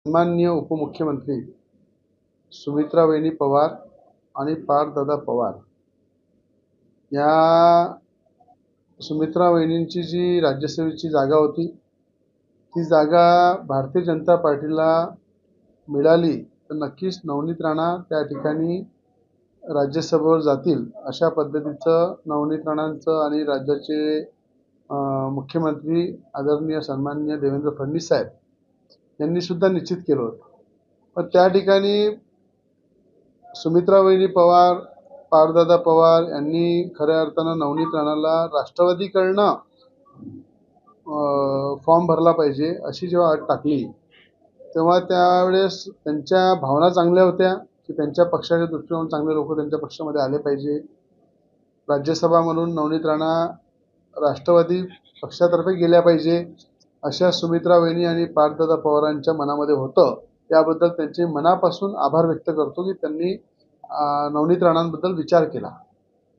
सन्माननीय उपमुख्यमंत्री सुमित्रा वहिनी पवार आणि पार्थदादा पवार या सुमित्रा वहिनींची जी राज्यसभेची जागा होती ती जागा भारतीय जनता पार्टीला मिळाली तर नक्कीच नवनीत राणा त्या ठिकाणी राज्यसभेवर जातील अशा पद्धतीचं नवनीत राणांचं आणि राज्याचे मुख्यमंत्री आदरणीय सन्माननीय देवेंद्र फडणवीस साहेब यांनी सुद्धा निश्चित केलं होतं। पण त्या ठिकाणी सुमित्रा वहिनी पवार पार्थदादा पवार यांनी खऱ्या अर्थानं नवनीत राणाला राष्ट्रवादीकडनं फॉर्म भरला पाहिजे अशी जेव्हा अट टाकली तेव्हा त्यावेळेस त्यांच्या भावना चांगल्या होत्या की त्यांच्या पक्षाच्या दृष्टीने चांगले लोक त्यांच्या पक्षामध्ये आले पाहिजे। राज्यसभा म्हणून नवनीत राणा राष्ट्रवादी पक्षातर्फे गेल्या पाहिजे अशा सुमित्रा वहिनी आणि पार्थदादा पवारांच्या मनामध्ये होतं। त्याबद्दल त्यांचे मनापासून आभार व्यक्त करतो की त्यांनी नवनीत राणांबद्दल विचार केला।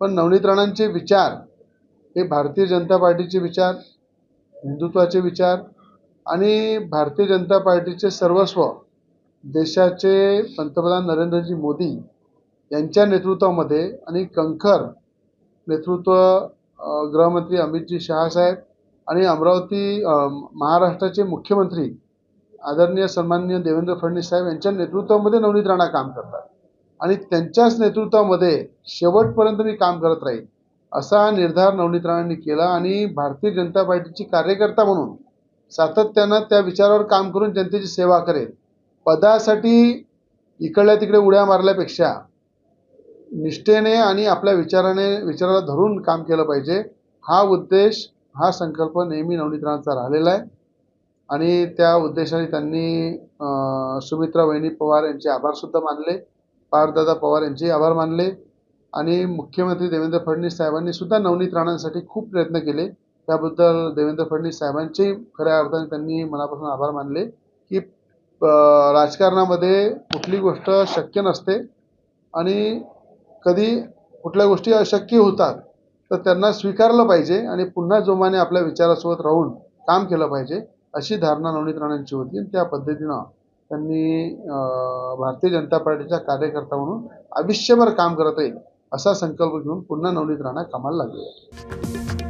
पण नवनीत राणांचे विचार हे भारतीय जनता पार्टीचे विचार, हिंदुत्वाचे विचार आणि भारतीय जनता पार्टीचे सर्वस्व देशाचे पंतप्रधान नरेंद्रजी मोदी यांच्या नेतृत्वामध्ये आणि कणखर नेतृत्व गृहमंत्री अमितजी शहा साहेब आणि अमरावती महाराष्ट्राचे मुख्यमंत्री आदरणीय सन्माननीय देवेंद्र फडणवीस साहेब यांच्या नेतृत्वामध्ये नवनीत राणा काम करतात आणि त्यांच्याच नेतृत्वामध्ये शेवटपर्यंत मी काम करत राहील असा निर्धार नवनीत राणांनी केला आणि भारतीय जनता पार्टीची कार्यकर्ता म्हणून सातत्यानं त्या विचारावर काम करून जनतेची सेवा करेल। पदासाठी इकडल्या तिकडे उड्या मारल्यापेक्षा निष्ठेने आणि आपल्या विचाराला धरून काम केलं पाहिजे हा उद्देश हा संकल्प नेहमी नवनीत राणांचा राहिलेला आहे आणि त्या उद्देशाने त्यांनी सुमित्रा वहिनी पवार यांचे आभार सुद्धा मानले, पार्थदादा पवार यांचे आभार मानले आणि मुख्यमंत्री देवेंद्र फडणवीस साहेबांनी सुद्धा नवनीत राणांसाठी खूप प्रयत्न केले। त्याबद्दल देवेंद्र फडणवीस साहेबांचे खऱ्या अर्थाने त्यांनी मनापासून आभार मानले की राजकारणामध्ये कुठली गोष्ट शक्य नसते आणि कधी कुठल्या गोष्टी अशक्य होतात तर त्यांना स्वीकारलं पाहिजे आणि पुन्हा जोमाने आपल्या विचारासोबत राहून काम केलं पाहिजे अशी धारणा नवनीत राणांची होती आणि त्या पद्धतीनं त्यांनी भारतीय जनता पार्टीचा कार्यकर्ता म्हणून आयुष्यभर काम करत येईल असा संकल्प घेऊन पुन्हा नवनीत राणा कामाला लागले।